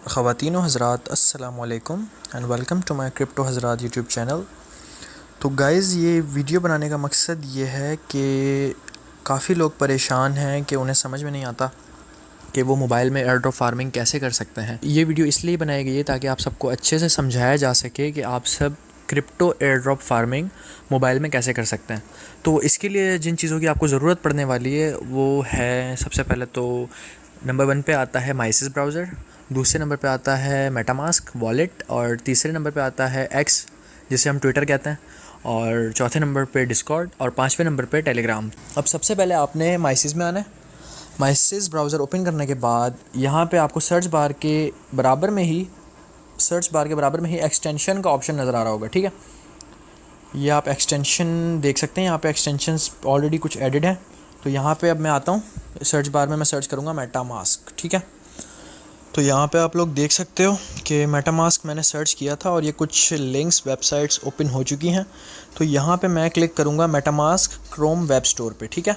ख़वातीन व हज़रात अस्सलामु अलैकुम and welcome to my crypto हज़रात यूट्यूब चैनल। तो गाइज़, ये वीडियो बनाने का मकसद ये है कि काफ़ी लोग परेशान हैं कि उन्हें समझ में नहीं आता कि वो मोबाइल में एयर ड्रॉप फार्मिंग कैसे कर सकते हैं। ये वीडियो इसलिए बनाई गई है ताकि आप सबको अच्छे से समझाया जा सके कि आप सब crypto air drop farming mobile में कैसे कर सकते हैं। तो इसके लिए जिन चीज़ों की आपको ज़रूरत पड़ने वाली है वो है, सबसे पहले तो नंबर 1 पे आता है माइसिस ब्राउज़र, दूसरे नंबर पे आता है मेटामास्क वॉलेट, और तीसरे नंबर पे आता है एक्स जिसे हम ट्विटर कहते हैं, और चौथे नंबर पे डिस्कॉर्ड, और पाँचवें नंबर पे टेलीग्राम। अब सबसे पहले आपने माइसिस में आना है। माइसिस ब्राउज़र ओपन करने के बाद यहाँ पे आपको सर्च बार के बराबर में ही एक्सटेंशन का ऑप्शन नज़र आ रहा होगा। ठीक है, ये आप एक्सटेंशन देख सकते हैं, यहाँ पे एक्सटेंशंस ऑलरेडी कुछ एडिड हैं। तो यहाँ पे अब मैं आता हूँ, सर्च बार में मैं सर्च करूँगा मेटामास्क। ठीक है, तो यहाँ पे आप लोग देख सकते हो कि मेटामास्क मैंने सर्च किया था और ये कुछ लिंक्स वेबसाइट्स ओपन हो चुकी हैं। तो यहाँ पे मैं क्लिक करूँगा मेटामास्क क्रोम वेब स्टोर पे। ठीक है,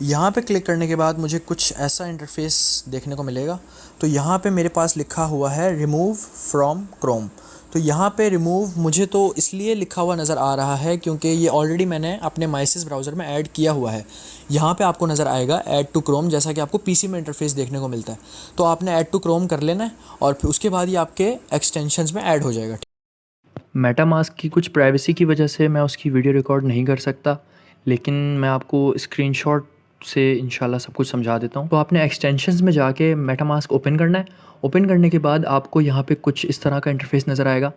यहाँ पे क्लिक करने के बाद मुझे कुछ ऐसा इंटरफेस देखने को मिलेगा। तो यहाँ पे मेरे पास लिखा हुआ है रिमूव फ्रॉम क्रोम। तो यहाँ पे रिमूव मुझे तो इसलिए लिखा हुआ नज़र आ रहा है क्योंकि ये ऑलरेडी मैंने अपने माइसिस ब्राउज़र में ऐड किया हुआ है। यहाँ पे आपको नज़र आएगा ऐड टू क्रोम, जैसा कि आपको पीसी में इंटरफेस देखने को मिलता है। तो आपने ऐड टू क्रोम कर लेना है और फिर उसके बाद ये आपके एक्सटेंशंस में ऐड हो जाएगा। मेटामास्क की कुछ प्राइवेसी की वजह से मैं उसकी वीडियो रिकॉर्ड नहीं कर सकता, लेकिन मैं आपको स्क्रीनशॉट से इंशाल्लाह सब कुछ समझा देता हूँ। तो आपने एक्सटेंशंस में जाके मेटामास्क ओपन करना है। ओपन करने के बाद आपको यहाँ पे कुछ इस तरह का इंटरफेस नज़र आएगा।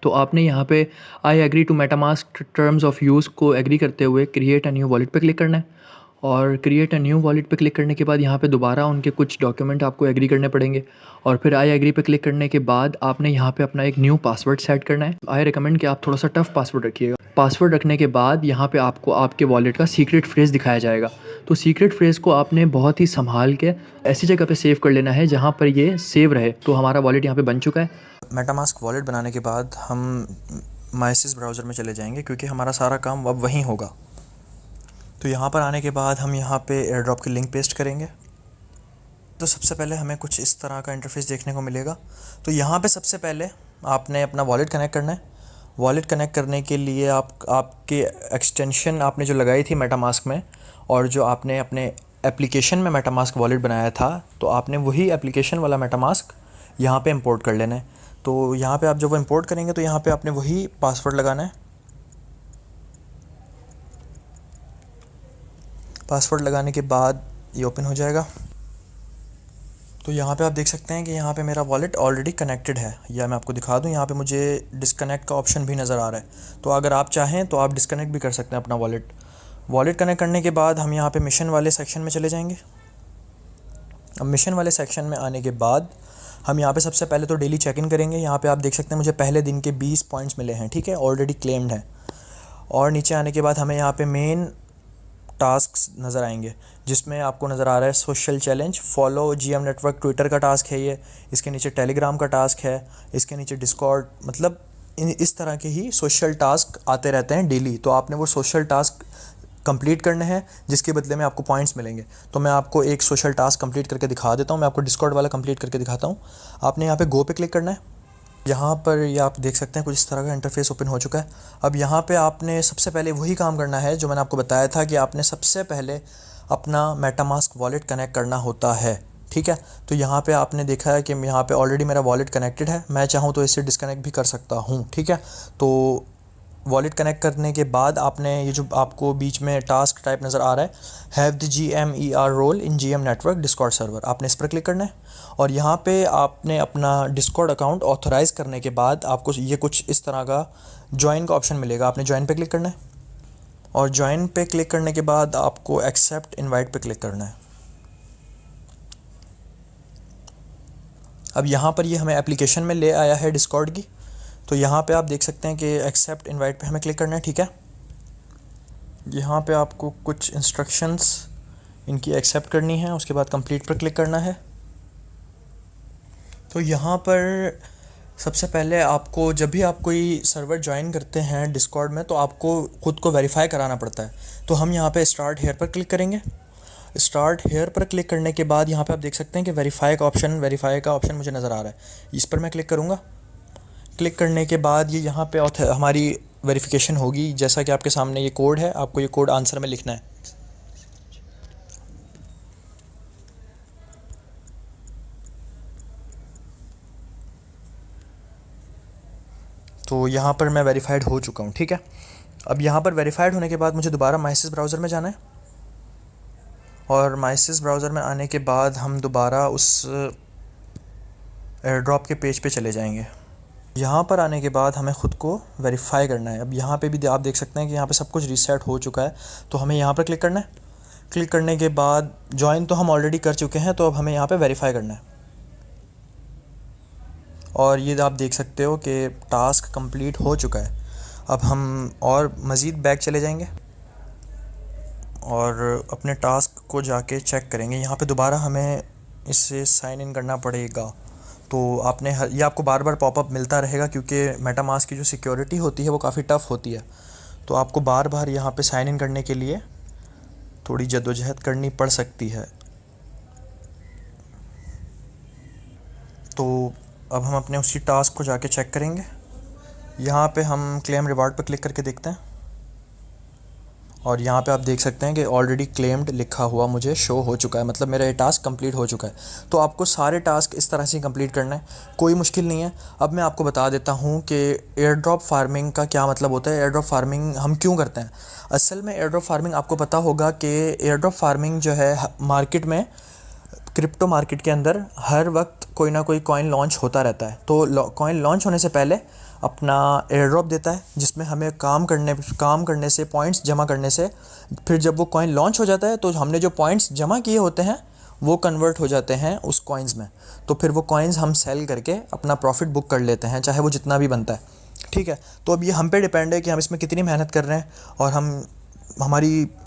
तो आपने यहाँ पे I agree to MetaMask terms of use को एग्री करते हुए क्रिएट अ न्यू वॉलेट पे क्लिक करना है। और क्रिएट अ न्यू वॉलेट पे क्लिक करने के बाद यहाँ पे दोबारा उनके कुछ डॉक्यूमेंट आपको एग्री करने पड़ेंगे। और फिर आई एग्री पे क्लिक करने के बाद आपने यहाँ पे अपना एक न्यू पासवर्ड सेट करना है। आई रिकमेंड कि आप थोड़ा सा टफ पासवर्ड रखिएगा। पासवर्ड रखने के बाद यहाँ पे आपको आपके वॉलेट का सीक्रेट फ्रेज़ दिखाया जाएगा। तो सीक्रेट फ्रेज़ को आपने बहुत ही संभाल के ऐसी जगह पे सेव कर लेना है जहाँ पर ये सेव रहे। तो हमारा वॉलेट यहाँ पे बन चुका है। मेटामास्क वॉलेट बनाने के बाद हम माइसिस ब्राउज़र में चले जाएंगे क्योंकि हमारा सारा काम अब वहीं होगा। तो यहाँ पर आने के बाद हम यहाँ पे एयर ड्रॉप की लिंक पेस्ट करेंगे। तो सबसे पहले हमें कुछ इस तरह का इंटरफेस देखने को मिलेगा। तो यहाँ पे सबसे पहले आपने अपना वॉलेट कनेक्ट करना है। वॉलेट कनेक्ट करने के लिए आपके एक्सटेंशन आपने जो लगाई थी मेटामास्क में, और जो आपने अपने एप्लीकेशन में मेटामास्क वॉलेट बनाया था, तो आपने वही एप्लीकेशन वाला मेटामास्क यहाँ पे इंपोर्ट कर लेना है। तो यहाँ पे आप जब वो इंपोर्ट करेंगे तो यहाँ पे आपने वही पासवर्ड लगाना है। पासवर्ड लगाने के बाद ये ओपन हो जाएगा। तो यहाँ पे आप देख सकते हैं कि यहाँ पे मेरा वॉलेट ऑलरेडी कनेक्टेड है, या मैं आपको दिखा दूँ, यहाँ पे मुझे डिस्कनेक्ट का ऑप्शन भी नज़र आ रहा है। तो अगर आप चाहें तो आप डिस्कनेक्ट भी कर सकते हैं अपना वॉलेट कनेक्ट करने के बाद हम यहाँ पे मिशन वाले सेक्शन में चले जाएंगे। अब मिशन वाले सेक्शन में आने के बाद हम यहाँ पे सबसे पहले तो डेली चेक इन करेंगे। यहाँ पे आप देख सकते हैं मुझे पहले दिन के 20 पॉइंट्स मिले हैं। ठीक है, ऑलरेडी क्लेम्ड है। और नीचे आने के बाद हमें यहाँ पे मेन टास्क्स नज़र आएंगे, जिसमें आपको नज़र आ रहा है social challenge, follow GM network, Twitter का टास्क है ये। इसके नीचे टेलीग्राम का टास्क है, इसके नीचे डिस्कॉर्ड, मतलब इस तरह के ही सोशल टास्क आते रहते हैं डेली। तो आपने वो सोशल टास्क कंप्लीट करने हैं जिसके बदले में आपको पॉइंट्स मिलेंगे। तो मैं आपको एक सोशल टास्क कंप्लीट करके दिखा देता हूँ। मैं आपको डिस्कॉर्ड वाला कंप्लीट करके दिखाता हूँ। आपने यहाँ पे गो पे क्लिक करना है। यहाँ पर ये आप देख सकते हैं कुछ इस तरह का इंटरफेस ओपन हो चुका है। अब यहाँ पे आपने सबसे पहले वही काम करना है जो मैंने आपको बताया था कि आपने सबसे पहले अपना मेटामास्क वॉलेट कनेक्ट करना होता है। ठीक है, तो यहाँ पे आपने देखा है कि यहाँ पे ऑलरेडी मेरा वॉलेट कनेक्टेड है। मैं चाहूँ तो इससे डिस्कनेक्ट भी कर सकता हूँ। ठीक है, तो वॉलेट कनेक्ट करने के बाद आपने ये जो आपको बीच में टास्क टाइप नज़र आ रहा है, have the GMER role in GM network Discord server, आपने इस पर क्लिक करना है। और यहाँ पे आपने अपना डिस्कॉर्ड अकाउंट ऑथराइज़ करने के बाद आपको ये कुछ इस तरह का ज्वाइन का ऑप्शन मिलेगा। आपने ज्वाइन पे क्लिक करना है, और ज्वाइन पे क्लिक करने के बाद आपको एक्सेप्ट इनवाइट पे क्लिक करना है। अब यहाँ पर ये हमें एप्लीकेशन में ले आया है डिस्कॉर्ड की। तो यहाँ पे आप देख सकते हैं कि एक्सेप्ट इनवाइट पे हमें क्लिक करना है। ठीक है, यहाँ पे आपको कुछ इंस्ट्रक्शंस इनकी एक्सेप्ट करनी है, उसके बाद कंप्लीट पर क्लिक करना है। तो यहाँ पर सबसे पहले आपको जब भी आप कोई सर्वर ज्वाइन करते हैं डिस्कॉर्ड में, तो आपको ख़ुद को वेरीफाई कराना पड़ता है। तो हम यहाँ पे स्टार्ट हेयर पर क्लिक करेंगे। स्टार्ट हेयर पर क्लिक करने के बाद यहाँ पे आप देख सकते हैं कि वेरीफाई का ऑप्शन मुझे नज़र आ रहा है। इस पर मैं क्लिक करूँगा। क्लिक करने के बाद ये यहाँ पे हमारी वेरिफिकेशन होगी। जैसा कि आपके सामने ये कोड है, आपको ये कोड आंसर में लिखना है। तो यहाँ पर मैं वेरीफाइड हो चुका हूँ, ठीक है। अब यहाँ पर वेरीफाइड होने के बाद मुझे दोबारा माइसिस ब्राउज़र में जाना है, और माइसिस ब्राउज़र में आने के बाद हम दोबारा उस एयर ड्रॉप के पेज पे चले जाएंगे। यहाँ पर आने के बाद हमें ख़ुद को वेरीफ़ाई करना है। अब यहाँ पे भी आप देख सकते हैं कि यहाँ पे सब कुछ रीसेट हो चुका है, तो हमें यहाँ पर क्लिक करना है। क्लिक करने के बाद ज्वाइन तो हम ऑलरेडी कर चुके हैं, तो अब हमें यहाँ पे वेरीफ़ाई करना है। और ये आप देख सकते हो कि टास्क कंप्लीट हो चुका है। अब हम और मज़ीद बैक चले जाएंगे और अपने टास्क को जाके चेक करेंगे। यहाँ पे दोबारा हमें इससे साइन इन करना पड़ेगा। तो ये आपको बार बार पॉपअप मिलता रहेगा, क्योंकि मेटामास्क की जो सिक्योरिटी होती है वो काफ़ी टफ़ होती है। तो आपको बार बार यहाँ पे साइन इन करने के लिए थोड़ी जद्दोजहद करनी पड़ सकती है। तो अब हम अपने उसी टास्क को जाके चेक करेंगे। यहाँ पे हम क्लेम रिवार्ड पर क्लिक करके देखते हैं, और यहाँ पे आप देख सकते हैं कि ऑलरेडी क्लेम्ड लिखा हुआ मुझे शो हो चुका है, मतलब मेरा ये टास्क कंप्लीट हो चुका है। तो आपको सारे टास्क इस तरह से कंप्लीट करना है, कोई मुश्किल नहीं है। अब मैं आपको बता देता हूँ कि एयर ड्रॉप फार्मिंग का क्या मतलब होता है, एयर ड्रॉप फार्मिंग हम क्यों करते हैं। असल में एयर ड्रॉप फार्मिंग आपको पता होगा कि एयर ड्रॉप फार्मिंग जो है मार्केट में, क्रिप्टो मार्केट के अंदर हर वक्त कोई ना कोई कॉइन लॉन्च होता रहता है। तो कॉइन लॉन्च होने से पहले अपना एयर ड्रॉप देता है, जिसमें हमें काम करने से, पॉइंट्स जमा करने से, फिर जब वो कॉइन लॉन्च हो जाता है तो हमने जो पॉइंट्स जमा किए होते हैं वो कन्वर्ट हो जाते हैं उस कॉइन्स में। तो फिर वो कॉइन्स हम सेल करके अपना प्रॉफिट बुक कर लेते हैं, चाहे वो जितना भी बनता है, ठीक है। तो अब ये हम पे डिपेंड है कि हम इसमें कितनी मेहनत कर रहे हैं, और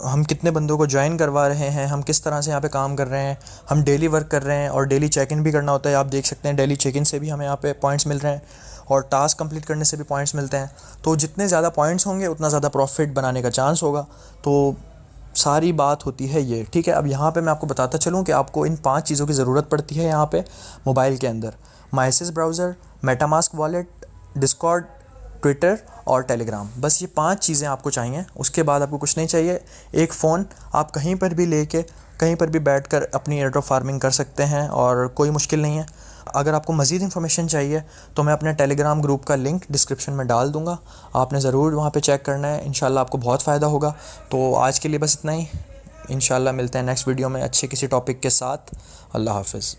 हम कितने बंदों को ज्वाइन करवा रहे हैं, हम किस तरह से यहाँ पे काम कर रहे हैं। हम डेली वर्क कर रहे हैं और डेली चेक इन भी करना होता है। आप देख सकते हैं डेली चेक इन से भी हमें यहाँ पे पॉइंट्स मिल रहे हैं, और टास्क कंप्लीट करने से भी पॉइंट्स मिलते हैं। तो जितने ज़्यादा पॉइंट्स होंगे उतना ज़्यादा प्रॉफिट बनाने का चांस होगा। तो सारी बात होती है ये, ठीक है। अब यहाँ पे मैं आपको बताता चलूँ कि आपको इन 5 चीज़ों की ज़रूरत पड़ती है यहाँ पे मोबाइल के अंदर: माइसिस browser, MetaMask wallet, Discord, Twitter और टेलीग्राम। बस ये 5 चीज़ें आपको चाहिए, उसके बाद आपको कुछ नहीं चाहिए। एक फ़ोन, आप कहीं पर भी लेके कहीं पर भी बैठकर अपनी एयर ड्रॉप फार्मिंग कर सकते हैं, और कोई मुश्किल नहीं है। अगर आपको मज़ीद इन्फॉर्मेशन चाहिए तो मैं अपने टेलीग्राम ग्रुप का लिंक डिस्क्रिप्शन में डाल दूँगा, आपने ज़रूर वहाँ पे चेक करना है। इंशाल्लाह आपको बहुत फ़ायदा होगा। तो आज के लिए बस इतना ही। इंशाल्लाह मिलते हैं नेक्स्ट वीडियो में अच्छे किसी टॉपिक के साथ। अल्लाह हाफ़िज़।